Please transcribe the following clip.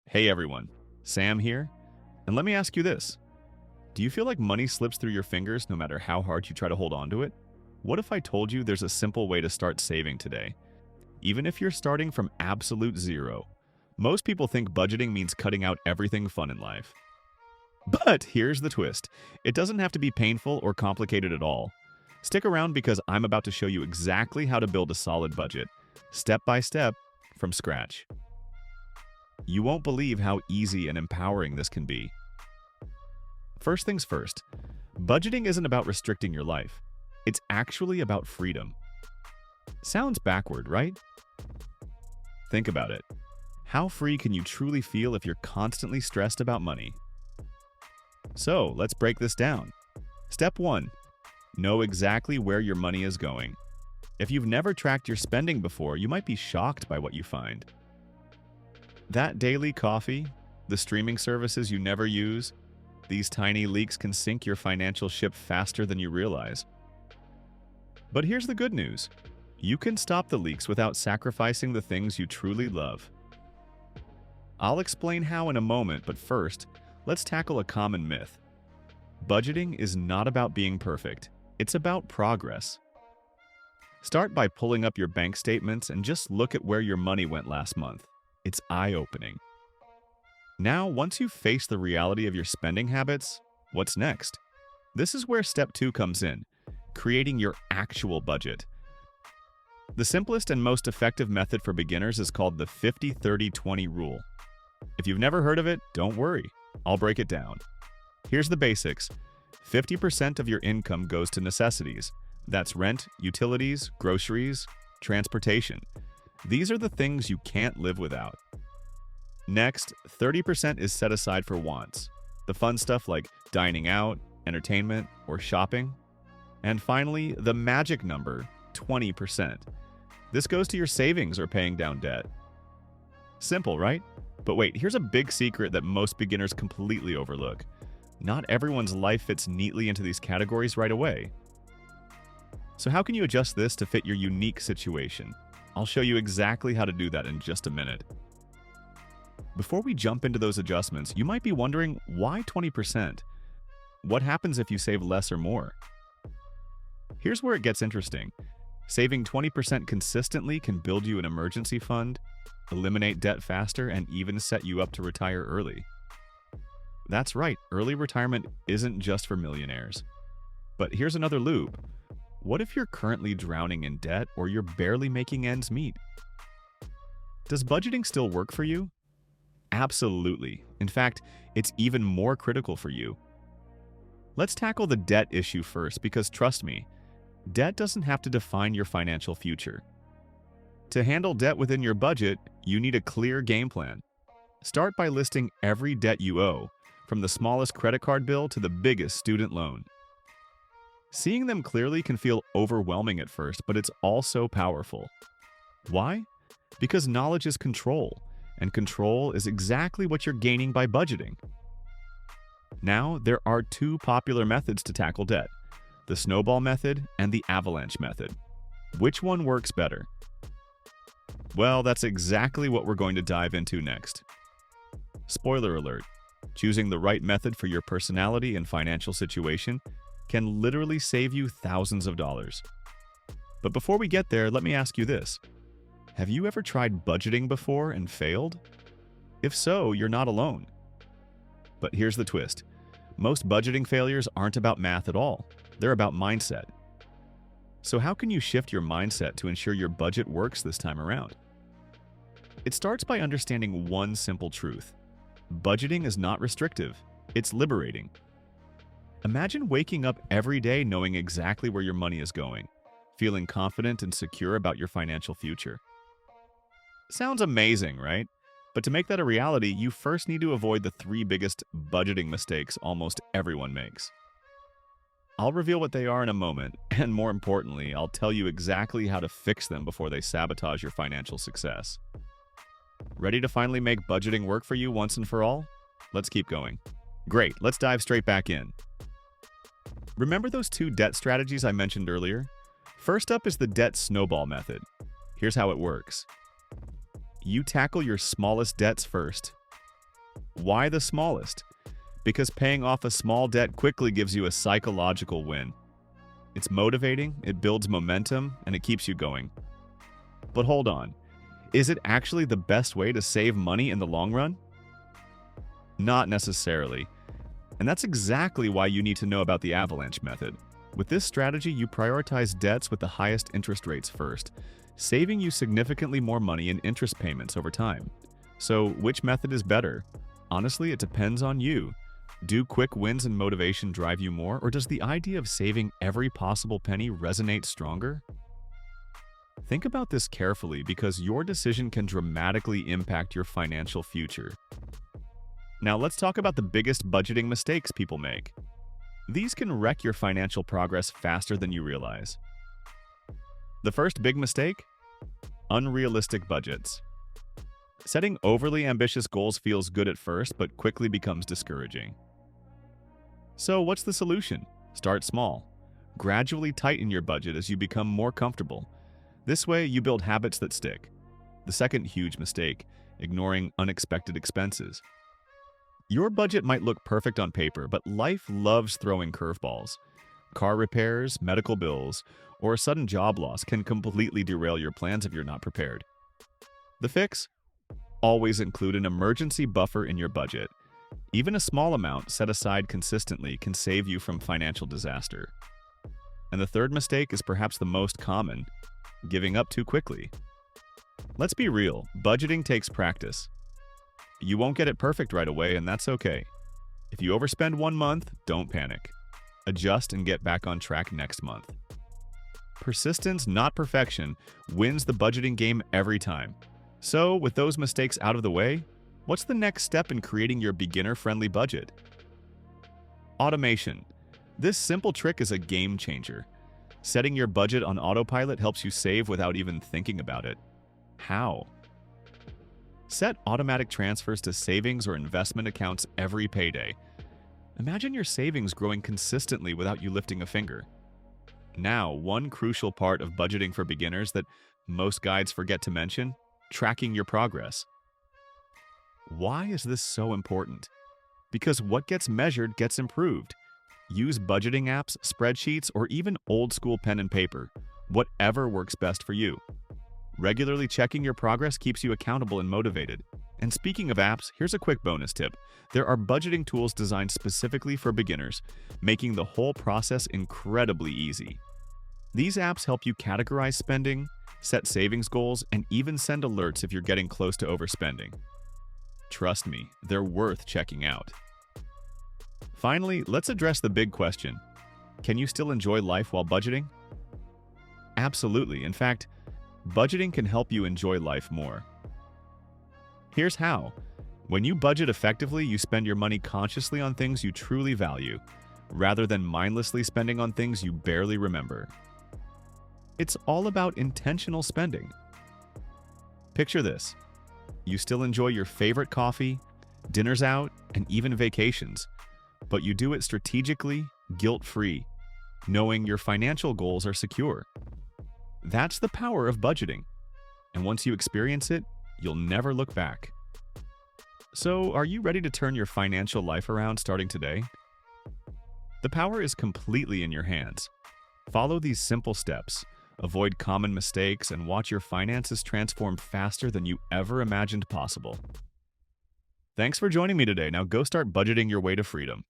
Hey everyone, Sam here, and let me ask you this. Do you feel like money slips through your fingers no matter how hard you try to hold on to it? What if I told you there's a simple way to start saving today? Even if you're starting from absolute zero. Most people think budgeting means cutting out everything fun in life. But here's the twist. It doesn't have to be painful or complicated at all. Stick around because I'm about to show you exactly how to build a solid budget, step by step, from scratch. You won't believe how easy and empowering this can be. First things first, budgeting isn't about restricting your life. It's actually about freedom. Sounds backward, right? Think about it. How free can you truly feel if you're constantly stressed about money? So, let's break this down. Step 1. Know exactly where your money is going. If you've never tracked your spending before, you might be shocked by what you find. That daily coffee, the streaming services you never use, these tiny leaks can sink your financial ship faster than you realize. But here's the good news. You can stop the leaks without sacrificing the things you truly love. I'll explain how in a moment, but first, let's tackle a common myth. Budgeting is not about being perfect. It's about progress. Start by pulling up your bank statements and just look at where your money went last month. It's eye-opening. Now, once you've faced the reality of your spending habits, what's next? This is where step 2 comes in, creating your actual budget. The simplest and most effective method for beginners is called the 50-30-20 rule. If you've never heard of it, don't worry. I'll break it down. Here's the basics. 50% of your income goes to necessities. That's rent, utilities, groceries, transportation. These are the things you can't live without. Next, 30% is set aside for wants, the fun stuff like dining out, entertainment, or shopping. And finally, the magic number, 20%. This goes to your savings or paying down debt. Simple, right? But wait, here's a big secret that most beginners completely overlook. Not everyone's life fits neatly into these categories right away. So how can you adjust this to fit your unique situation? I'll show you exactly how to do that in just a minute. Before we jump into those adjustments, you might be wondering, why 20%? What happens if you save less or more? Here's where it gets interesting. Saving 20% consistently can build you an emergency fund, eliminate debt faster, and even set you up to retire early. That's right, early retirement isn't just for millionaires. But here's another loop. What if you're currently drowning in debt or you're barely making ends meet? Does budgeting still work for you? Absolutely. In fact, it's even more critical for you. Let's tackle the debt issue first because trust me, debt doesn't have to define your financial future. To handle debt within your budget, you need a clear game plan. Start by listing every debt you owe, from the smallest credit card bill to the biggest student loan. Seeing them clearly can feel overwhelming at first, but it's also powerful. Why? Because knowledge is control, and control is exactly what you're gaining by budgeting. Now, there are two popular methods to tackle debt, the snowball method and the avalanche method. Which one works better? Well, that's exactly what we're going to dive into next. Spoiler alert, choosing the right method for your personality and financial situation can literally save you thousands of dollars. But before we get there, let me ask you this. Have you ever tried budgeting before and failed? If so, you're not alone. But here's the twist. Most budgeting failures aren't about math at all. They're about mindset. So how can you shift your mindset to ensure your budget works this time around? It starts by understanding one simple truth. Budgeting is not restrictive. It's liberating. Imagine waking up every day knowing exactly where your money is going, feeling confident and secure about your financial future. Sounds amazing, right? But to make that a reality, you first need to avoid the 3 biggest budgeting mistakes almost everyone makes. I'll reveal what they are in a moment, and more importantly, I'll tell you exactly how to fix them before they sabotage your financial success. Ready to finally make budgeting work for you once and for all? Let's keep going. Great, let's dive straight back in. Remember those 2 debt strategies I mentioned earlier? First up is the debt snowball method. Here's how it works. You tackle your smallest debts first. Why the smallest? Because paying off a small debt quickly gives you a psychological win. It's motivating, it builds momentum, and it keeps you going. But hold on, is it actually the best way to save money in the long run? Not necessarily. And that's exactly why you need to know about the Avalanche Method. With this strategy, you prioritize debts with the highest interest rates first, saving you significantly more money in interest payments over time. So, which method is better? Honestly, it depends on you. Do quick wins and motivation drive you more, or does the idea of saving every possible penny resonate stronger? Think about this carefully because your decision can dramatically impact your financial future. Now let's talk about the biggest budgeting mistakes people make. These can wreck your financial progress faster than you realize. The first big mistake? Unrealistic budgets. Setting overly ambitious goals feels good at first, but quickly becomes discouraging. So what's the solution? Start small. Gradually tighten your budget as you become more comfortable. This way, you build habits that stick. The second huge mistake, ignoring unexpected expenses. Your budget might look perfect on paper, but life loves throwing curveballs. Car repairs, medical bills, or a sudden job loss can completely derail your plans if you're not prepared. The fix? Always include an emergency buffer in your budget. Even a small amount set aside consistently can save you from financial disaster. And the third mistake is perhaps the most common, giving up too quickly. Let's be real, budgeting takes practice. You won't get it perfect right away, and that's okay. If you overspend 1 month, don't panic. Adjust and get back on track next month. Persistence, not perfection, wins the budgeting game every time. So, with those mistakes out of the way, what's the next step in creating your beginner-friendly budget? Automation. This simple trick is a game changer. Setting your budget on autopilot helps you save without even thinking about it. How? Set automatic transfers to savings or investment accounts every payday. Imagine your savings growing consistently without you lifting a finger. Now, one crucial part of budgeting for beginners that most guides forget to mention: tracking your progress. Why is this so important? Because what gets measured gets improved. Use budgeting apps, spreadsheets, or even old-school pen and paper, whatever works best for you. Regularly checking your progress keeps you accountable and motivated. And speaking of apps, here's a quick bonus tip. There are budgeting tools designed specifically for beginners, making the whole process incredibly easy. These apps help you categorize spending, set savings goals, and even send alerts if you're getting close to overspending. Trust me, they're worth checking out. Finally, let's address the big question. Can you still enjoy life while budgeting? Absolutely. In fact, budgeting can help you enjoy life more. Here's how. When you budget effectively, you spend your money consciously on things you truly value, rather than mindlessly spending on things you barely remember. It's all about intentional spending. Picture this. You still enjoy your favorite coffee, dinners out, and even vacations, but you do it strategically, guilt-free, knowing your financial goals are secure. That's the power of budgeting. And once you experience it, you'll never look back. So, are you ready to turn your financial life around starting today? The power is completely in your hands. Follow these simple steps, avoid common mistakes, and watch your finances transform faster than you ever imagined possible. Thanks for joining me today. Now go start budgeting your way to freedom.